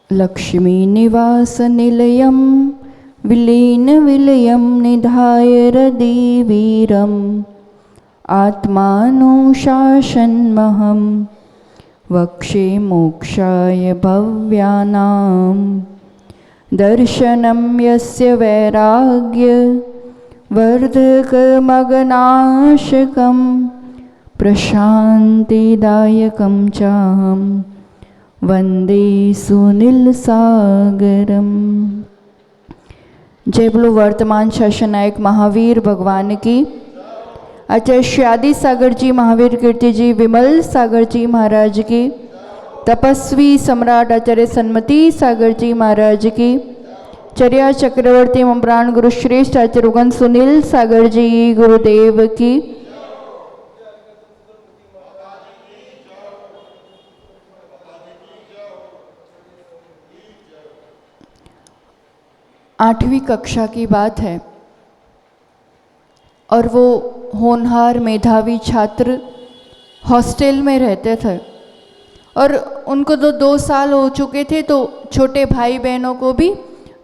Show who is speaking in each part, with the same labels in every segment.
Speaker 1: लक्ष्मीनिवासनिलयं विलीनविलयं निधाय हृदिवीरम् आत्मानुशासनमहं वक्षे मोक्षाय भव्यानां दर्शनं यस्य वैराग्यवर्धकमगनाशकं प्रशान्तिदायकं चाहं वंदे सुनीलसागरम। जय बोलो वर्तमान शासन नायक महावीर भगवान की। आचार्य श्री आदि सागर जी, महावीर कीर्ति जी, विमल सागर जी महाराज की। तपस्वी सम्राट आचार्य सन्मति सागर जी महाराज की। चर्या चक्रवर्ती प्राण गुरु श्रेष्ठ आचार्य उगन सुनील सागर जी गुरुदेव की। 8वीं कक्षा की बात है और वो होनहार मेधावी छात्र हॉस्टल में रहते थे और उनको तो 2 साल हो चुके थे, तो छोटे भाई बहनों को भी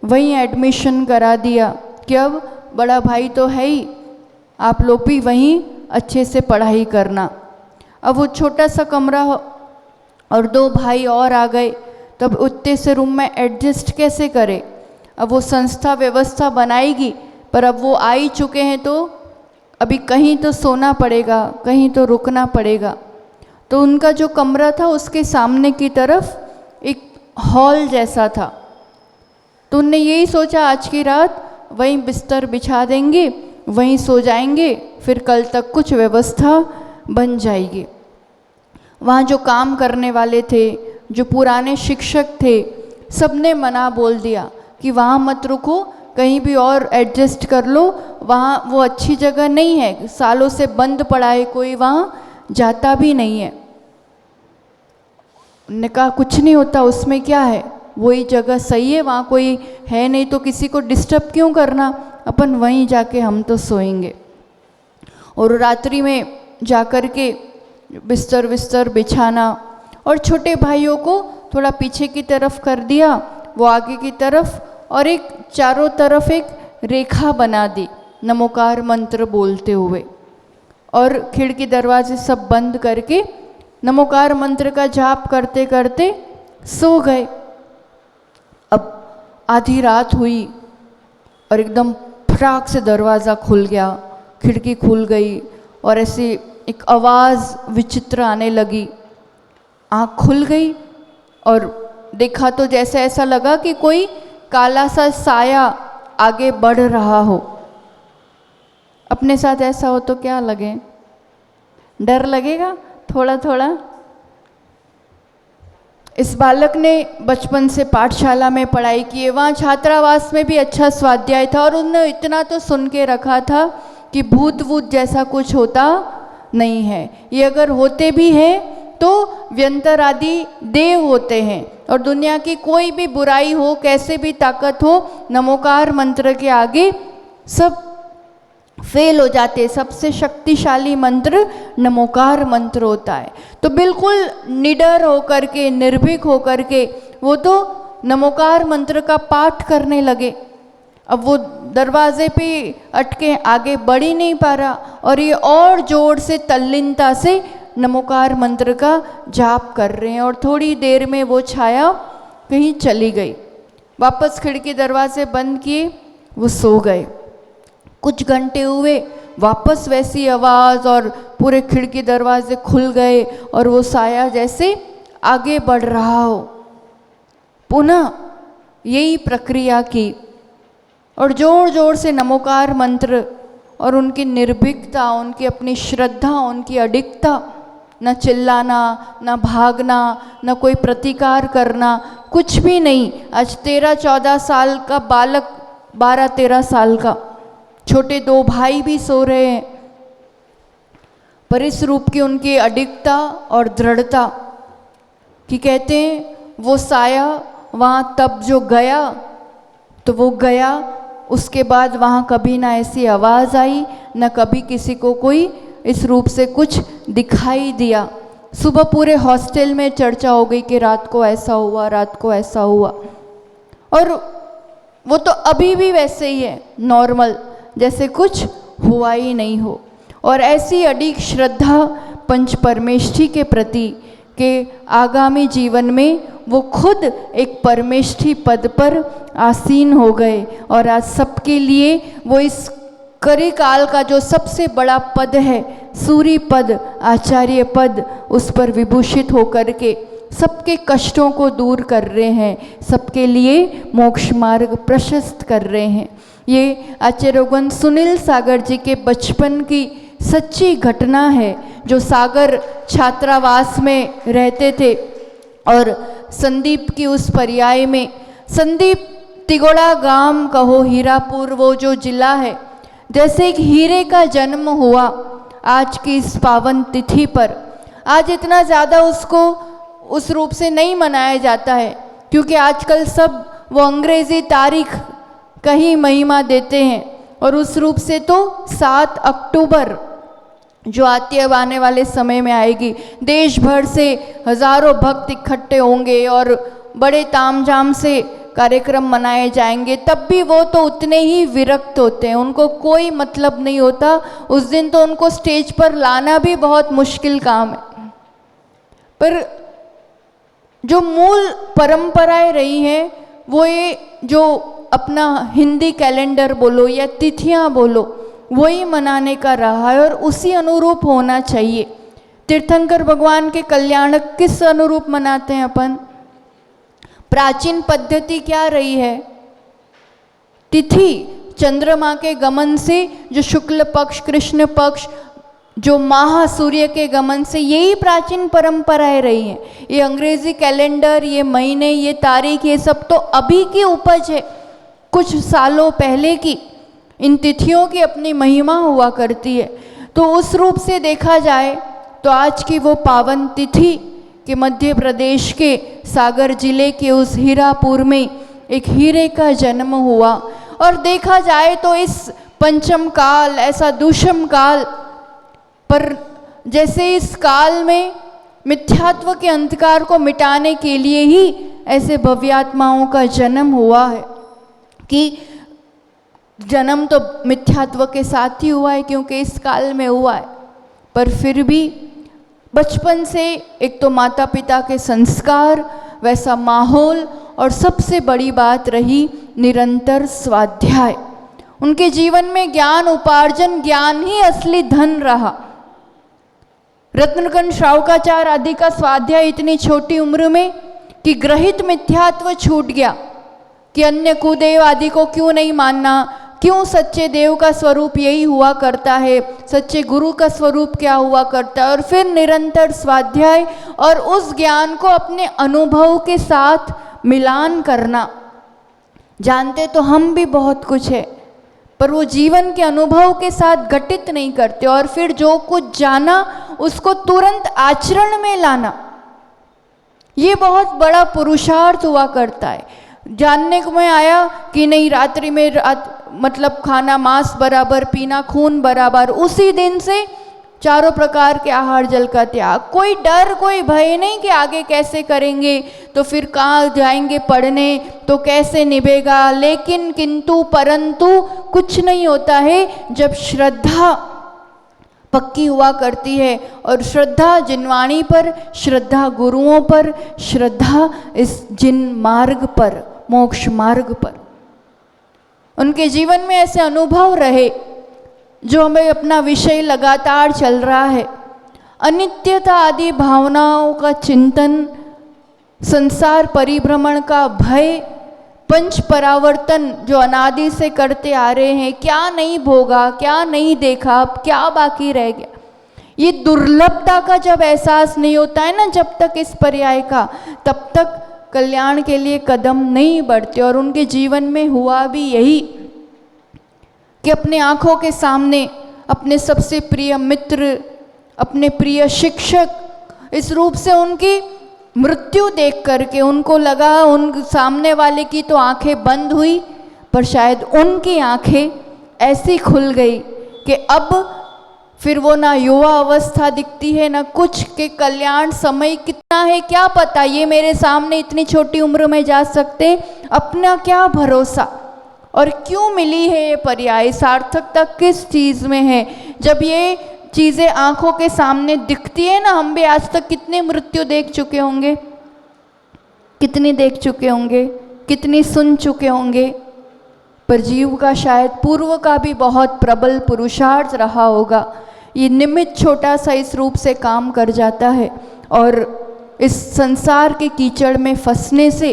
Speaker 1: वहीं एडमिशन करा दिया कि अब बड़ा भाई तो है ही, आप लोग भी वहीं अच्छे से पढ़ाई करना। अब वो छोटा सा कमरा और 2 भाई और आ गए, तब उतने से रूम में एडजस्ट कैसे करें। अब वो संस्था व्यवस्था बनाएगी, पर अब वो आ ही चुके हैं तो अभी कहीं तो सोना पड़ेगा, कहीं तो रुकना पड़ेगा। तो उनका जो कमरा था उसके सामने की तरफ एक हॉल जैसा था, तो उनने यही सोचा आज की रात वहीं बिस्तर बिछा देंगे, वहीं सो जाएंगे, फिर कल तक कुछ व्यवस्था बन जाएगी। वहाँ जो काम करने वाले थे, जो पुराने शिक्षक थे, सबने मना बोल दिया कि वहाँ मत रुको, कहीं भी और एडजस्ट कर लो, वहाँ वो अच्छी जगह नहीं है, सालों से बंद पड़ा है, कोई वहाँ जाता भी नहीं है। उन्होंने कहा कुछ नहीं होता, उसमें क्या है, वही जगह सही है, वहाँ कोई है नहीं तो किसी को डिस्टर्ब क्यों करना, अपन वहीं जाके हम तो सोएंगे। और रात्रि में जाकर के बिस्तर विस्तर बिछाना और छोटे भाइयों को थोड़ा पीछे की तरफ कर दिया, वो आगे की तरफ, और एक चारों तरफ एक रेखा बना दी नमोकार मंत्र बोलते हुए, और खिड़की दरवाजे सब बंद करके नमोकार मंत्र का जाप करते करते सो गए। अब आधी रात हुई और एकदम फटाक से दरवाज़ा खुल गया, खिड़की खुल गई और ऐसी एक आवाज़ विचित्र आने लगी। आँख खुल गई और देखा तो जैसे ऐसा लगा कि कोई काला सा साया आगे बढ़ रहा हो। अपने साथ ऐसा हो तो क्या लगे, डर लगेगा थोड़ा थोड़ा। इस बालक ने बचपन से पाठशाला में पढ़ाई की है, वहाँ छात्रावास में भी अच्छा स्वाध्याय था और उन्होंने इतना तो सुन के रखा था कि भूत वूत जैसा कुछ होता नहीं है, ये अगर होते भी हैं तो व्यंतर आदि देव होते हैं, और दुनिया की कोई भी बुराई हो, कैसे भी ताकत हो, नमोकार मंत्र के आगे सब फेल हो जाते। सबसे शक्तिशाली मंत्र नमोकार मंत्र होता है। तो बिल्कुल निडर होकर के, निर्भीक होकर के वो तो नमोकार मंत्र का पाठ करने लगे। अब वो दरवाजे पे अटके आगे बढ़ ही नहीं पा रहा, और ये और जोर से तल्लीनता से नमोकार मंत्र का जाप कर रहे हैं, और थोड़ी देर में वो छाया कहीं चली गई। वापस खिड़की दरवाजे बंद किए, वो सो गए। कुछ घंटे हुए, वापस वैसी आवाज़ और पूरे खिड़की दरवाजे खुल गए और वो साया जैसे आगे बढ़ रहा हो। पुनः यही प्रक्रिया की और जोर जोर से नमोकार मंत्र, और उनकी निर्भीकता, उनकी अपनी श्रद्धा, उनकी अडिगता, न चिल्लाना, न भागना, न कोई प्रतिकार करना, कुछ भी नहीं। आज 13-14 साल का बालक, 12-13 साल का, छोटे 2 भाई भी सो रहे हैं, पर इस रूप की उनकी अडिगता और दृढ़ता कि कहते हैं वो साया वहाँ तब जो गया तो वो गया, उसके बाद वहाँ कभी ना ऐसी आवाज़ आई, न कभी किसी को कोई इस रूप से कुछ दिखाई दिया। सुबह पूरे हॉस्टल में चर्चा हो गई कि रात को ऐसा हुआ, रात को ऐसा हुआ। और वो तो अभी भी वैसे ही है, नॉर्मल, जैसे कुछ हुआ ही नहीं हो। और ऐसी अडिग श्रद्धा पंच परमेष्ठी के प्रति के आगामी जीवन में वो खुद एक परमेष्ठी पद पर आसीन हो गए। और आज सबके लिए वो इस करी काल का जो सबसे बड़ा पद है, सूरी पद, आचार्य पद, उस पर विभूषित होकर के सबके कष्टों को दूर कर रहे हैं, सबके लिए मोक्ष मार्ग प्रशस्त कर रहे हैं। ये आचार्य सुनील सागर जी के बचपन की सच्ची घटना है, जो सागर छात्रावास में रहते थे और संदीप की उस पर्याय में, संदीप तिगोड़ा गांव कहो, हीरापुर वो जो जिला है, जैसे एक हीरे का जन्म हुआ आज की इस पावन तिथि पर। आज इतना ज़्यादा उसको उस रूप से नहीं मनाया जाता है, क्योंकि आजकल सब वो अंग्रेज़ी तारीख का ही महिमा देते हैं। और उस रूप से तो 7 अक्टूबर जो आने वाले समय में आएगी, देश भर से हजारों भक्त इकट्ठे होंगे और बड़े तामझाम से कार्यक्रम मनाए जाएंगे, तब भी वो तो उतने ही विरक्त होते हैं, उनको कोई मतलब नहीं होता। उस दिन तो उनको स्टेज पर लाना भी बहुत मुश्किल काम है। पर जो मूल परंपराएं रही हैं, वो ये जो अपना हिंदी कैलेंडर बोलो या तिथियां बोलो, वही मनाने का रहा है और उसी अनुरूप होना चाहिए। तीर्थंकर भगवान के कल्याणक किस अनुरूप मनाते हैं अपन? प्राचीन पद्धति क्या रही है? तिथि चंद्रमा के गमन से, जो शुक्ल पक्ष, कृष्ण पक्ष, जो माह सूर्य के गमन से, यही प्राचीन परंपराएं रही हैं। ये अंग्रेजी कैलेंडर, ये महीने, ये तारीख, ये सब तो अभी की उपज है, कुछ सालों पहले की। इन तिथियों की अपनी महिमा हुआ करती है। तो उस रूप से देखा जाए तो आज की वो पावन तिथि कि मध्य प्रदेश के सागर जिले के उस हीरापुर में एक हीरे का जन्म हुआ। और देखा जाए तो इस पंचम काल, ऐसा दूषम काल पर, जैसे इस काल में मिथ्यात्व के अंधकार को मिटाने के लिए ही ऐसे भव्यात्माओं का जन्म हुआ है। कि जन्म तो मिथ्यात्व के साथ ही हुआ है, क्योंकि इस काल में हुआ है, पर फिर भी बचपन से एक तो माता पिता के संस्कार, वैसा माहौल, और सबसे बड़ी बात रही निरंतर स्वाध्याय। उनके जीवन में ज्ञान उपार्जन, ज्ञान ही असली धन रहा। रत्नकन श्रावकाचार्य आदि का स्वाध्याय इतनी छोटी उम्र में कि ग्रहित मिथ्यात्व छूट गया कि अन्य कुदेव आदि को क्यों नहीं मानना, क्यों सच्चे देव का स्वरूप यही हुआ करता है, सच्चे गुरु का स्वरूप क्या हुआ करता है। और फिर निरंतर स्वाध्याय और उस ज्ञान को अपने अनुभव के साथ मिलान करना। जानते तो हम भी बहुत कुछ है, पर वो जीवन के अनुभव के साथ घटित नहीं करते। और फिर जो कुछ जाना उसको तुरंत आचरण में लाना, ये बहुत बड़ा पुरुषार्थ हुआ करता है। जानने को में आया कि नहीं, रात्रि में मतलब खाना मांस बराबर, पीना खून बराबर, उसी दिन से चारों प्रकार के आहार जल का त्याग। कोई डर, कोई भय नहीं कि आगे कैसे करेंगे, तो फिर कहाँ जाएंगे पढ़ने, तो कैसे निभेगा। लेकिन किंतु परंतु कुछ नहीं होता है जब श्रद्धा पक्की हुआ करती है। और श्रद्धा जिनवाणी पर, श्रद्धा गुरुओं पर, श्रद्धा इस जिन मार्ग पर, मोक्ष मार्ग पर, उनके जीवन में ऐसे अनुभव रहे जो हमें अपना विषय लगातार चल रहा है। अनित्यता आदि भावनाओं का चिंतन, संसार परिभ्रमण का भय, पंच परावर्तन जो अनादि से करते आ रहे हैं, क्या नहीं भोगा, क्या नहीं देखा, अब क्या बाकी रह गया। ये दुर्लभता का जब एहसास नहीं होता है ना, जब तक इस पर्याय का, तब तक कल्याण के लिए कदम नहीं बढ़ते। और उनके जीवन में हुआ भी यही कि अपने आँखों के सामने अपने सबसे प्रिय मित्र, अपने प्रिय शिक्षक, इस रूप से उनकी मृत्यु देख करके उनको लगा, उन सामने वाले की तो आंखें बंद हुई, पर शायद उनकी आंखें ऐसी खुल गई कि अब फिर वो ना युवा अवस्था दिखती है ना कुछ, के कल्याण समय कितना है क्या पता, ये मेरे सामने इतनी छोटी उम्र में जा सकते, अपना क्या भरोसा। और क्यों मिली है ये पर्याय, सार्थकता किस चीज़ में है। जब ये चीज़ें आंखों के सामने दिखती है ना, हम भी आज तक कितने मृत्यु देख चुके होंगे, कितनी देख चुके होंगे, कितनी सुन चुके होंगे, पर जीव का शायद पूर्व का भी बहुत प्रबल पुरुषार्थ रहा होगा। ये निमित्त छोटा सा इस रूप से काम कर जाता है और इस संसार के कीचड़ में फंसने से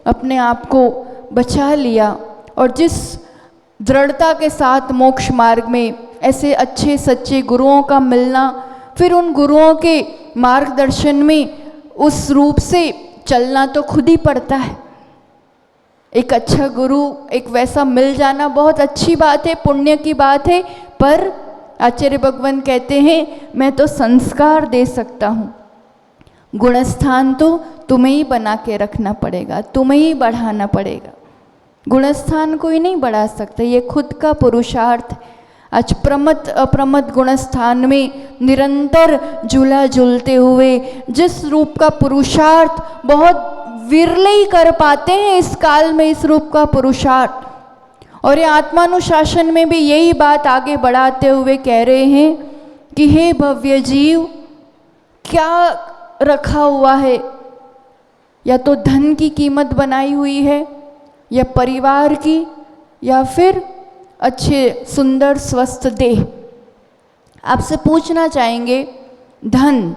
Speaker 1: अपने आप को बचा लिया। और जिस दृढ़ता के साथ मोक्ष मार्ग में ऐसे अच्छे सच्चे गुरुओं का मिलना, फिर उन गुरुओं के मार्गदर्शन में उस रूप से चलना तो खुद ही पड़ता है। एक अच्छा गुरु, एक वैसा मिल जाना बहुत अच्छी बात है, पुण्य की बात है, पर आचार्य भगवान कहते हैं मैं तो संस्कार दे सकता हूँ, गुणस्थान तो तुम्हें ही बना के रखना पड़ेगा, तुम्हें ही बढ़ाना पड़ेगा। गुणस्थान कोई नहीं बढ़ा सकता, ये खुद का पुरुषार्थ। आज प्रमथ अप्रमथ गुणस्थान में निरंतर झूला झूलते हुए जिस रूप का पुरुषार्थ बहुत विरले ही कर पाते हैं इस काल में, इस रूप का पुरुषार्थ। और ये आत्मानुशासन में भी यही बात आगे बढ़ाते हुए कह रहे हैं कि हे भव्य जीव, क्या रखा हुआ है, या तो धन की कीमत बनाई हुई है, या परिवार की, या फिर अच्छे सुंदर स्वस्थ देह। आपसे पूछना चाहेंगे, धन,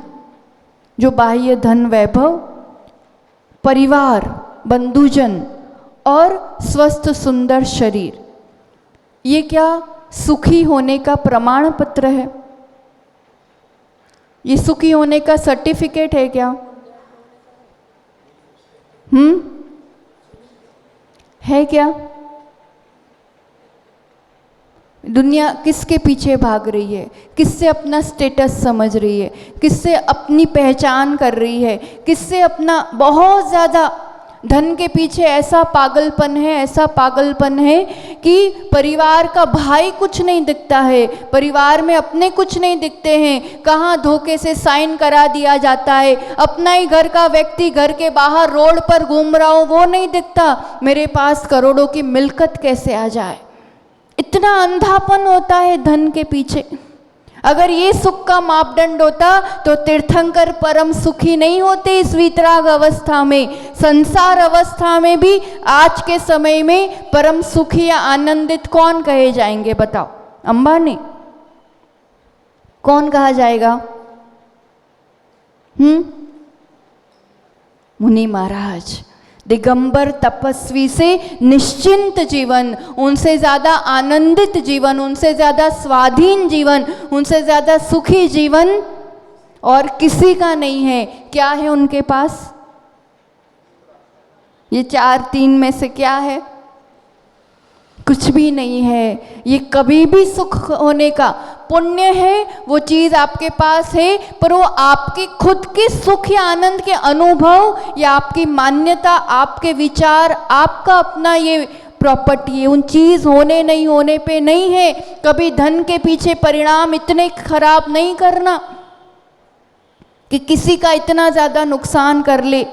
Speaker 1: जो बाह्य धन वैभव, परिवार, बंधुजन और स्वस्थ सुंदर शरीर, ये क्या सुखी होने का प्रमाण पत्र है? ये सुखी होने का सर्टिफिकेट है क्या? है क्या? दुनिया किसके पीछे भाग रही है, किससे अपना स्टेटस समझ रही है, किससे अपनी पहचान कर रही है, किससे अपना, बहुत ज़्यादा धन के पीछे ऐसा पागलपन है, ऐसा पागलपन है कि परिवार का भाई कुछ नहीं दिखता है, परिवार में अपने कुछ नहीं दिखते हैं, कहाँ धोखे से साइन करा दिया जाता है, अपना ही घर का व्यक्ति घर के बाहर रोड पर घूम रहा हो वो नहीं दिखता, मेरे पास करोड़ों की मिल्कत कैसे आ जाए। इतना अंधापन होता है धन के पीछे। अगर ये सुख का मापदंड होता तो तीर्थंकर परम सुखी नहीं होते इस वीतराग अवस्था में। संसार अवस्था में भी आज के समय में परम सुखी या आनंदित कौन कहे जाएंगे बताओ? अंबानी? कौन कहा जाएगा? मुनि महाराज, दिगंबर तपस्वी से निश्चिंत जीवन, उनसे ज़्यादा आनंदित जीवन, उनसे ज़्यादा स्वाधीन जीवन, उनसे ज़्यादा सुखी जीवन और किसी का नहीं है। क्या है उनके पास? ये 4-3 में से क्या है? कुछ भी नहीं है। ये कभी भी सुख होने का पुण्य है, वो चीज़ आपके पास है, पर वो आपके खुद के सुख या आनंद के अनुभव या आपकी मान्यता, आपके विचार, आपका अपना ये प्रॉपर्टी है, उन चीज़ होने नहीं होने पे नहीं है। कभी धन के पीछे परिणाम इतने खराब नहीं करना कि किसी का इतना ज़्यादा नुकसान कर ले।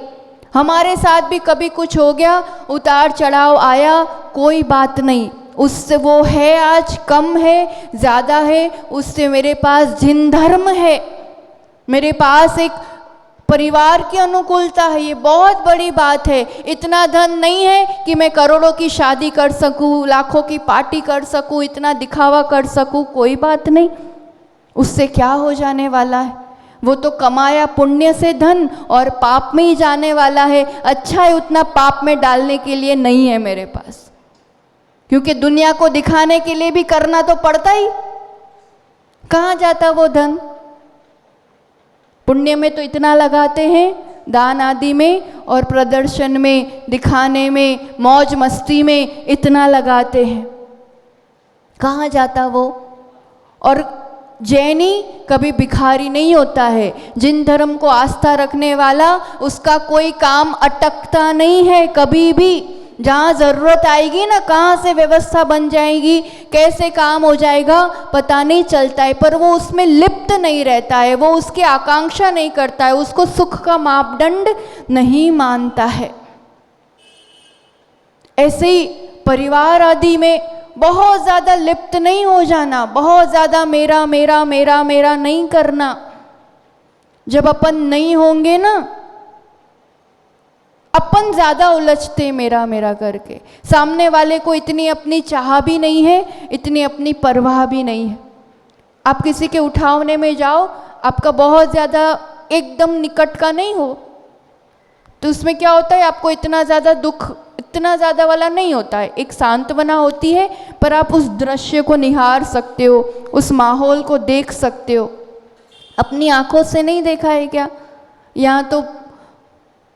Speaker 1: हमारे साथ भी कभी कुछ हो गया, उतार चढ़ाव आया, कोई बात नहीं, उससे वो है, आज कम है, ज़्यादा है, उससे मेरे पास जिन धर्म है, मेरे पास एक परिवार की अनुकूलता है, ये बहुत बड़ी बात है। इतना धन नहीं है कि मैं करोड़ों की शादी कर सकूं, लाखों की पार्टी कर सकूं, इतना दिखावा कर सकूं, कोई बात नहीं, उससे क्या हो जाने वाला है? वो तो कमाया पुण्य से धन और पाप में ही जाने वाला है। अच्छा है उतना पाप में डालने के लिए नहीं है मेरे पास, क्योंकि दुनिया को दिखाने के लिए भी करना तो पड़ता ही। कहाँ जाता वो धन? पुण्य में तो इतना लगाते हैं, दान आदि में और प्रदर्शन में, दिखाने में, मौज मस्ती में इतना लगाते हैं, कहाँ जाता वो? और जैनी कभी भिखारी नहीं होता है। जिन धर्म को आस्था रखने वाला, उसका कोई काम अटकता नहीं है कभी भी। जहाँ ज़रूरत आएगी ना, कहाँ से व्यवस्था बन जाएगी, कैसे काम हो जाएगा पता नहीं चलता है, पर वो उसमें लिप्त नहीं रहता है, वो उसकी आकांक्षा नहीं करता है, उसको सुख का मापदंड नहीं मानता है। ऐसे ही परिवार आदि में बहुत ज़्यादा लिप्त नहीं हो जाना, बहुत ज़्यादा मेरा मेरा मेरा मेरा नहीं करना। जब अपन नहीं होंगे ना, अपन ज़्यादा उलझते मेरा मेरा करके, सामने वाले को इतनी अपनी चाह भी नहीं है, इतनी अपनी परवाह भी नहीं है। आप किसी के उठावने में जाओ, आपका बहुत ज़्यादा एकदम निकट का नहीं हो, तो उसमें क्या होता है, आपको इतना ज़्यादा दुख, इतना ज़्यादा वाला नहीं होता है, एक सांत्वना होती है, पर आप उस दृश्य को निहार सकते हो, उस माहौल को देख सकते हो। अपनी आंखों से नहीं देखा है क्या? यहाँ तो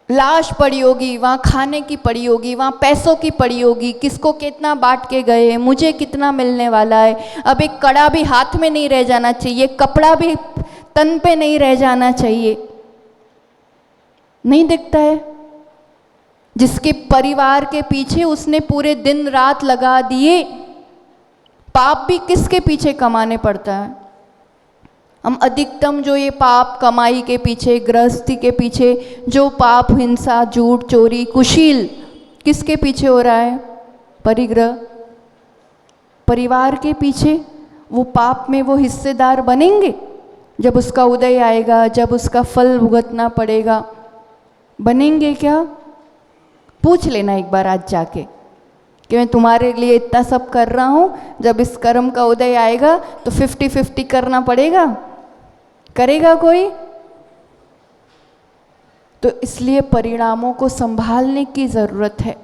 Speaker 1: लाश पड़ी होगी, वहाँ खाने की पड़ी होगी, वहाँ पैसों की पड़ी होगी, किसको कितना बांट के गए हैं, मुझे कितना मिलने वाला है। अब एक कड़ा भी हाथ में नहीं रह जाना चाहिए, कपड़ा भी तन पे नहीं रह जाना चाहिए, नहीं दिखता है। जिसके परिवार के पीछे उसने पूरे दिन रात लगा दिए, पाप भी किसके पीछे कमाने पड़ता है। हम अधिकतम जो ये पाप कमाई के पीछे, गृहस्थी के पीछे जो पाप, हिंसा, झूठ, चोरी, कुशील, किसके पीछे हो रहा है? परिग्रह, परिवार के पीछे। वो पाप में वो हिस्सेदार बनेंगे जब उसका उदय आएगा, जब उसका फल भुगतना पड़ेगा, बनेंगे क्या? पूछ लेना एक बार आज जाके कि मैं तुम्हारे लिए इतना सब कर रहा हूँ, जब इस कर्म का उदय आएगा तो 50-50 करना पड़ेगा, करेगा कोई? तो इसलिए परिणामों को संभालने की ज़रूरत है।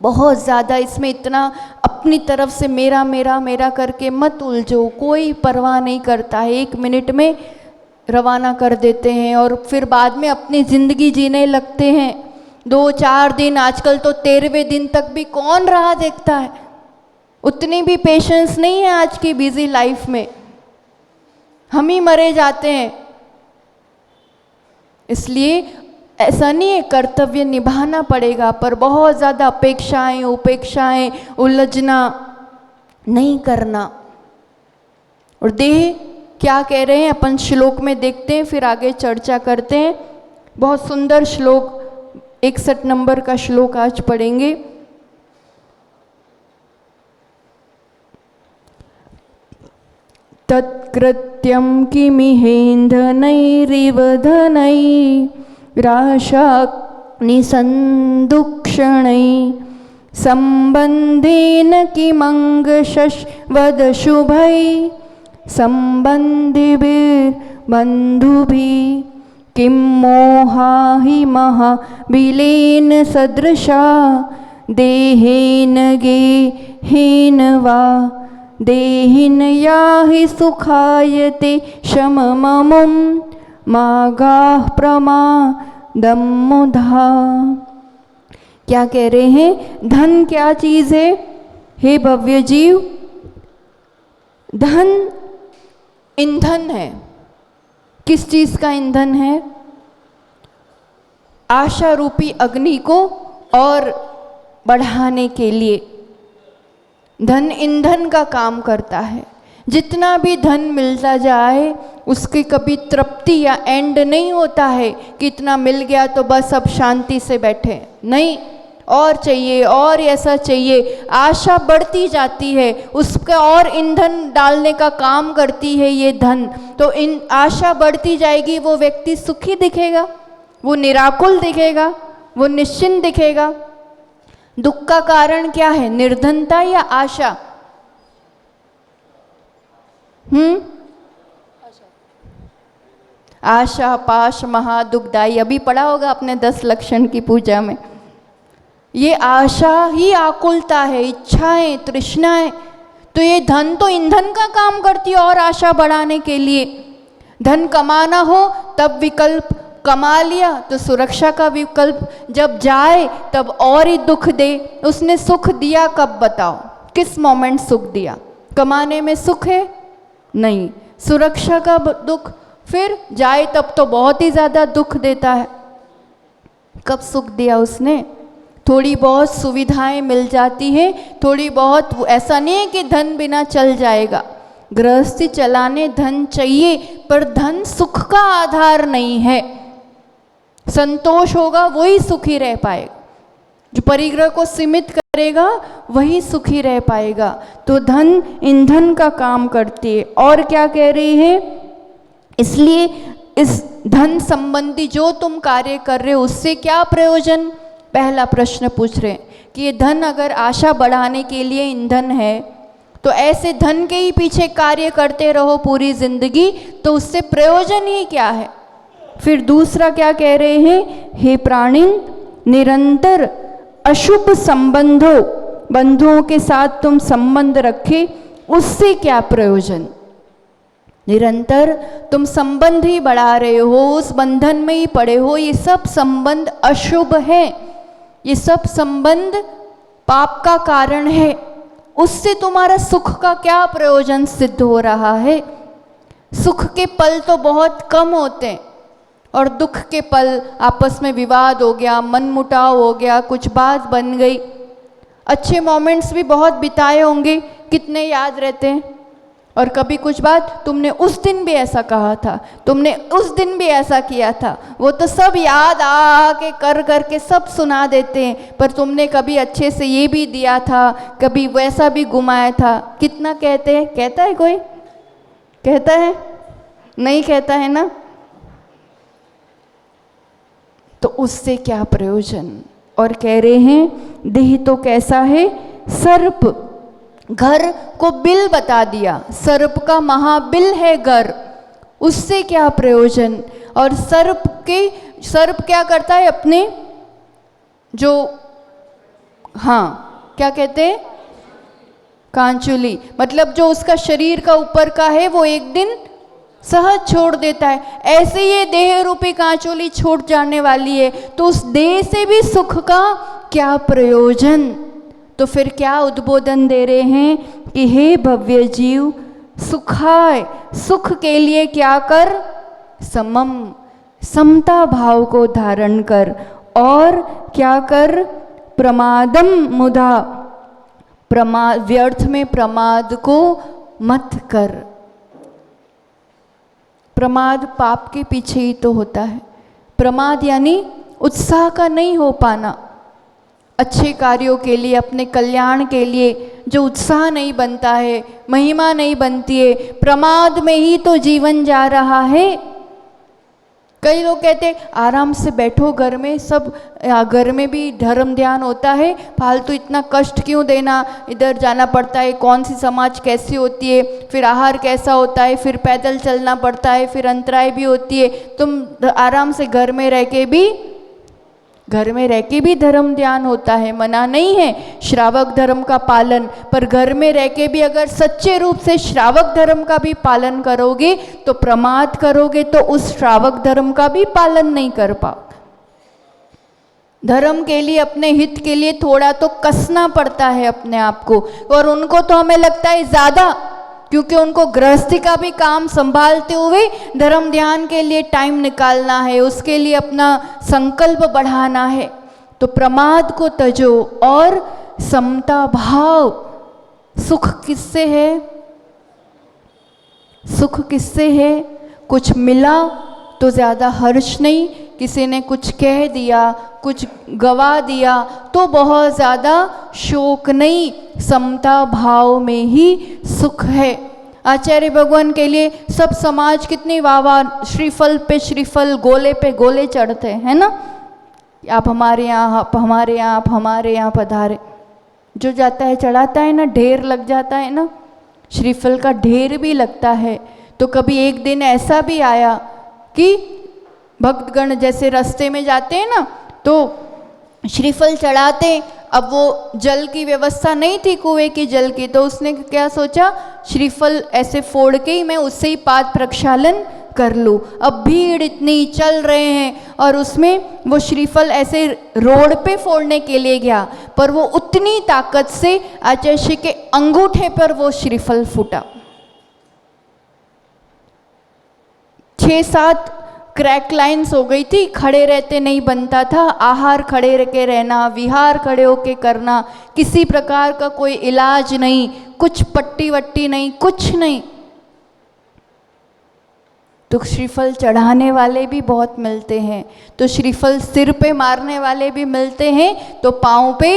Speaker 1: बहुत ज़्यादा इसमें इतना अपनी तरफ से मेरा मेरा मेरा करके मत उलझो, कोई परवाह नहीं करता है, 1 मिनट में रवाना कर देते हैं और फिर बाद में अपनी ज़िंदगी जीने लगते हैं। 2-4 दिन, आजकल तो 13वें दिन तक भी कौन राह देखता है, उतनी भी पेशेंस नहीं है आज की बिजी लाइफ में, हम ही मरे जाते हैं। इसलिए ऐसा नहीं है, कर्तव्य निभाना पड़ेगा, पर बहुत ज़्यादा अपेक्षाएं, उपेक्षाएं, उलझना नहीं करना। और देह क्या कह रहे हैं अपन श्लोक में देखते हैं, फिर आगे चर्चा करते हैं। बहुत सुंदर श्लोक, 61 नंबर का श्लोक आज पढ़ेंगे। तत्कृत्यं किमिहेन्धनैरिव धनैराशाग्निसन्दुक्षणैः सम्बन्धेन किमङ्गशश्वद शुभैः सम्बन्धिभिर्बन्धुभिः किं मोहा हि महाबिलेन सदृशा देहेन गेहेन वा देहिन याहि सुखायते शमममुं मागाः प्रमादं मुधा। क्या कह रहे हैं? धन क्या चीज़ है हे भव्य जीव? धन ईंधन है। किस चीज़ का ईंधन है? आशा रूपी अग्नि को और बढ़ाने के लिए धन ईंधन का काम करता है। जितना भी धन मिलता जाए उसकी कभी तृप्ति या एंड नहीं होता है कि इतना मिल गया तो बस अब शांति से बैठे, नहीं, और चाहिए और ऐसा चाहिए। आशा बढ़ती जाती है, उसका और ईंधन डालने का काम करती है ये धन। तो इन आशा बढ़ती जाएगी, वो व्यक्ति सुखी दिखेगा, वो निराकुल दिखेगा, वो निश्चिंत दिखेगा। दुख का कारण क्या है? निर्धनता या आशा? आशा पाश महादुखदाई, अभी पढ़ा होगा अपने 10 लक्षण की पूजा में। ये आशा ही आकुलता है, इच्छाएं, तृष्णाएं। तो ये धन तो ईंधन का काम करती है और आशा बढ़ाने के लिए। धन कमाना हो तब विकल्प, कमा लिया तो सुरक्षा का विकल्प, जब जाए तब और ही दुख दे। उसने सुख दिया कब बताओ? किस मोमेंट सुख दिया? कमाने में सुख है? नहीं। सुरक्षा का दुख, फिर जाए तब तो बहुत ही ज़्यादा दुख देता है। कब सुख दिया उसने? थोड़ी बहुत सुविधाएं मिल जाती है, थोड़ी बहुत, ऐसा नहीं है कि धन बिना चल जाएगा। गृहस्थी चलाने धन चाहिए, पर धन सुख का आधार नहीं है। संतोष होगा वही सुखी रह पाएगा, जो परिग्रह को सीमित करेगा वही सुखी रह पाएगा। तो धन ईंधन का काम करती है। और क्या कह रही है, इसलिए इस धन संबंधी जो तुम कार्य कर रहे हो उससे क्या प्रयोजन। पहला प्रश्न पूछ रहे हैं कि ये धन अगर आशा बढ़ाने के लिए ईंधन है, तो ऐसे धन के ही पीछे कार्य करते रहो पूरी जिंदगी, तो उससे प्रयोजन ही क्या है। फिर दूसरा क्या कह रहे हैं, हे प्राणिन, निरंतर अशुभ बंधुओं के साथ तुम संबंध रखे, उससे क्या प्रयोजन। निरंतर तुम संबंध ही बढ़ा रहे हो, उस बंधन में ही पड़े हो, ये सब संबंध अशुभ है, ये सब संबंध पाप का कारण है, उससे तुम्हारा सुख का क्या प्रयोजन सिद्ध हो रहा है। सुख के पल तो बहुत कम होते हैं, और दुख के पल, आपस में विवाद हो गया, मनमुटाव हो गया, कुछ बात बन गई, अच्छे मोमेंट्स भी बहुत बिताए होंगे, कितने याद रहते हैं। और कभी कुछ बात, तुमने उस दिन भी ऐसा कहा था, तुमने उस दिन भी ऐसा किया था, वो तो सब याद आके कर करके सब सुना देते हैं, पर तुमने कभी अच्छे से ये भी दिया था, कभी वैसा भी घुमाया था। कितना कहते हैं, कहता है कोई, कहता है, नहीं कहता है ना। तो उससे क्या प्रयोजन। और कह रहे हैं, देह तो कैसा है सर्प, घर को बिल बता दिया, सर्प का महाबिल है घर, उससे क्या प्रयोजन। और सर्प क्या करता है, अपने जो, हाँ क्या कहते हैं, कांचुली, मतलब जो उसका शरीर का ऊपर का है वो एक दिन सहज छोड़ देता है। ऐसे ये देह रूपी कांचुली छूट जाने वाली है, तो उस देह से भी सुख का क्या प्रयोजन। तो फिर क्या उद्बोधन दे रहे हैं कि हे भव्य जीव, सुखाय, सुख के लिए क्या कर, समता भाव को धारण कर, और क्या कर, प्रमादम मुदा, व्यर्थ में प्रमाद को मत कर। प्रमाद पाप के पीछे ही तो होता है। प्रमाद यानी उत्साह का नहीं हो पाना, अच्छे कार्यों के लिए, अपने कल्याण के लिए जो उत्साह नहीं बनता है, महिमा नहीं बनती है, प्रमाद में ही तो जीवन जा रहा है। कई लोग कहते हैं आराम से बैठो घर में, सब घर में भी धर्म ध्यान होता है, फालतू इतना कष्ट क्यों देना, इधर जाना पड़ता है, कौन सी समाज कैसी होती है, फिर आहार कैसा होता है, फिर पैदल चलना पड़ता है, फिर अंतराय भी होती है। तुम आराम से घर में रह के भी धर्म ध्यान होता है, मना नहीं है श्रावक धर्म का पालन, पर घर में रह के भी अगर सच्चे रूप से श्रावक धर्म का भी पालन करोगे तो प्रमाद करोगे तो उस श्रावक धर्म का भी पालन नहीं कर पाओगे। धर्म के लिए, अपने हित के लिए थोड़ा तो कसना पड़ता है अपने आप को, और उनको तो हमें लगता है ज़्यादा, क्योंकि उनको गृहस्थी का भी काम संभालते हुए धर्म ध्यान के लिए टाइम निकालना है, उसके लिए अपना संकल्प बढ़ाना है। तो प्रमाद को तजो और समता भाव। सुख किससे है, सुख किससे है, कुछ मिला तो ज़्यादा हर्ष नहीं, किसी ने कुछ कह दिया, कुछ गवा दिया तो बहुत ज़्यादा शोक नहीं, समता भाव में ही सुख है। आचार्य भगवान के लिए सब समाज कितनी वाह, श्रीफल पे श्रीफल, गोले पे गोले चढ़ते हैं ना, आप हमारे यहाँ, आप हमारे यहाँ, आप हमारे यहाँ पधारे। जो जाता है चढ़ाता है ना, ढेर लग जाता है ना, श्रीफल का ढेर भी लगता है। तो कभी एक दिन ऐसा भी आया कि भक्तगण जैसे रास्ते में जाते हैं ना, तो श्रीफल चढ़ाते, अब वो जल की व्यवस्था नहीं थी, कुएं की जल की, तो उसने क्या सोचा, श्रीफल ऐसे फोड़ के ही मैं उससे ही पाद प्रक्षालन कर लूँ। अब भीड़ इतनी, चल रहे हैं, और उसमें वो श्रीफल ऐसे रोड पे फोड़ने के लिए गया, पर वो उतनी ताकत से आचार्य के अंगूठे पर वो श्रीफल फूटा। 6-7 क्रैक लाइंस हो गई थी, खड़े रहते नहीं बनता था, आहार खड़े रह के रहना, विहार खड़े होके करना, किसी प्रकार का कोई इलाज नहीं, कुछ पट्टी वट्टी नहीं, कुछ नहीं। तो श्रीफल चढ़ाने वाले भी बहुत मिलते हैं, तो श्रीफल सिर पे मारने वाले भी मिलते हैं, तो पाँव पे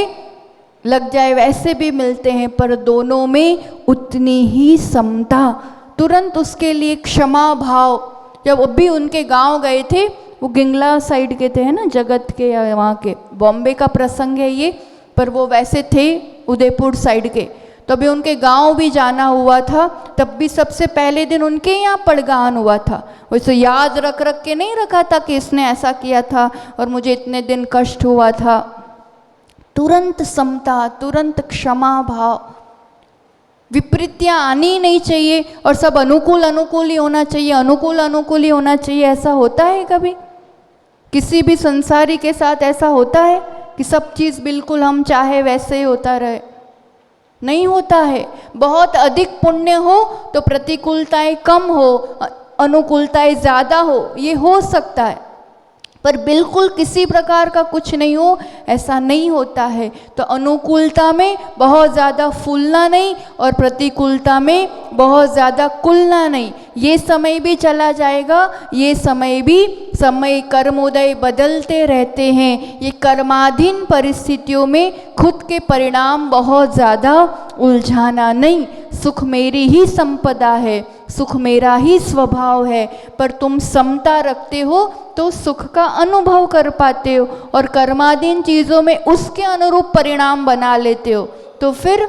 Speaker 1: लग जाए वैसे भी मिलते हैं, पर दोनों में उतनी ही समता। तुरंत उसके लिए क्षमा भाव। जब अभी उनके गांव गए थे, वो गिंगला साइड के थे, है ना, जगत के या वहाँ के, बॉम्बे का प्रसंग है ये, पर वो वैसे थे उदयपुर साइड के। तो अभी उनके गांव भी जाना हुआ था, तब भी सबसे पहले दिन उनके यहाँ पड़गान हुआ था। वैसे याद रख रख के नहीं रखा था कि इसने ऐसा किया था और मुझे इतने दिन कष्ट हुआ था। तुरंत समता, तुरंत क्षमा भाव। विपरीतियाँ आनी ही नहीं चाहिए और सब अनुकूल अनुकूल ही होना चाहिए, अनुकूल अनुकूल ही होना चाहिए। ऐसा होता है कभी किसी भी संसारी के साथ? ऐसा होता है कि सब चीज़ बिल्कुल हम चाहे वैसे ही होता रहे? नहीं होता है। बहुत अधिक पुण्य हो तो प्रतिकूलताएं कम हो, अनुकूलताएं ज़्यादा हो, ये हो सकता है, पर बिल्कुल किसी प्रकार का कुछ नहीं हो, ऐसा नहीं होता है। तो अनुकूलता में बहुत ज़्यादा फूलना नहीं और प्रतिकूलता में बहुत ज़्यादा कुलना नहीं। ये समय भी चला जाएगा, ये समय भी, समय कर्मोदय बदलते रहते हैं। ये कर्माधीन परिस्थितियों में खुद के परिणाम बहुत ज़्यादा उलझाना नहीं। सुख मेरी ही संपदा है, सुख मेरा ही स्वभाव है, पर तुम समता रखते हो तो सुख का अनुभव कर पाते हो और कर्माधीन चीज़ों में उसके अनुरूप परिणाम बना लेते हो, तो फिर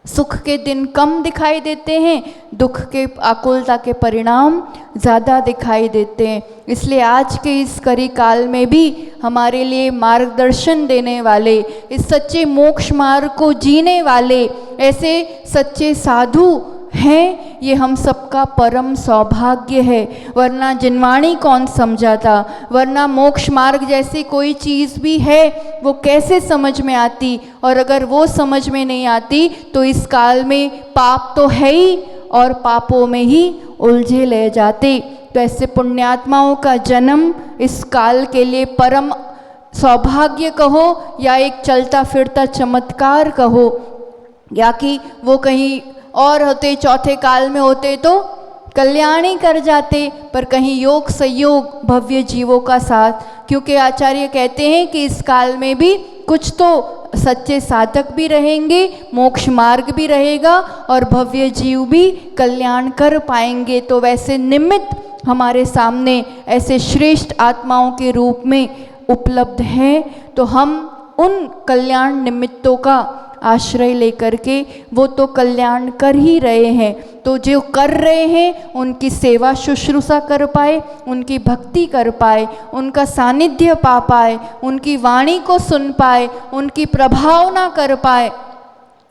Speaker 1: सुख के दिन कम दिखाई देते हैं, दुख के, आकुलता के परिणाम ज़्यादा दिखाई देते हैं। इसलिए आज के इस करी काल में भी हमारे लिए मार्गदर्शन देने वाले, इस सच्चे मोक्ष मार्ग को जीने वाले ऐसे सच्चे साधु हैं, ये हम सबका परम सौभाग्य है। वरना जिनवाणी कौन समझाता, वरना मोक्ष मार्ग जैसी कोई चीज़ भी है वो कैसे समझ में आती, और अगर वो समझ में नहीं आती तो इस काल में पाप तो है ही और पापों में ही उलझे ले जाते। तो ऐसे पुण्यात्माओं का जन्म इस काल के लिए परम सौभाग्य कहो या एक चलता फिरता चमत्कार कहो, या कि वो कहीं और होते, चौथे काल में होते तो कल्याण ही कर जाते, पर कहीं योग संयोग भव्य जीवों का साथ। क्योंकि आचार्य कहते हैं कि इस काल में भी कुछ तो सच्चे साधक भी रहेंगे, मोक्ष मार्ग भी रहेगा और भव्य जीव भी कल्याण कर पाएंगे। तो वैसे निमित्त हमारे सामने ऐसे श्रेष्ठ आत्माओं के रूप में उपलब्ध हैं, तो हम उन कल्याण निमित्तों का आश्रय लेकर के, वो तो कल्याण कर ही रहे हैं, तो जो कर रहे हैं उनकी सेवा शुश्रूषा कर पाए, उनकी भक्ति कर पाए, उनका सानिध्य पा पाए, उनकी वाणी को सुन पाए, उनकी प्रभावना कर पाए,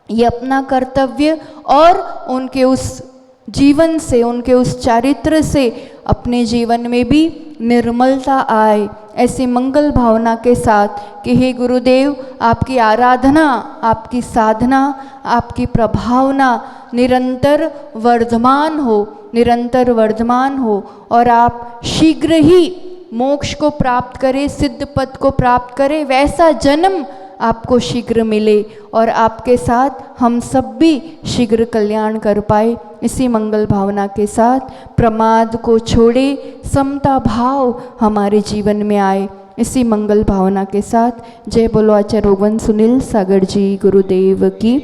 Speaker 1: ये अपना कर्तव्य, और उनके उस जीवन से, उनके उस चारित्र से अपने जीवन में भी निर्मलता आए। ऐसी मंगल भावना के साथ कि हे गुरुदेव, आपकी आराधना, आपकी साधना, आपकी प्रभावना निरंतर वर्धमान हो, निरंतर वर्धमान हो, और आप शीघ्र ही मोक्ष को प्राप्त करें, सिद्ध पद को प्राप्त करें, वैसा जन्म आपको शीघ्र मिले और आपके साथ हम सब भी शीघ्र कल्याण कर पाए। इसी मंगल भावना के साथ प्रमाद को छोड़े, समता भाव हमारे जीवन में आए। इसी मंगल भावना के साथ जय बोलो आचार्य भगवान सुनील सागर जी गुरुदेव की।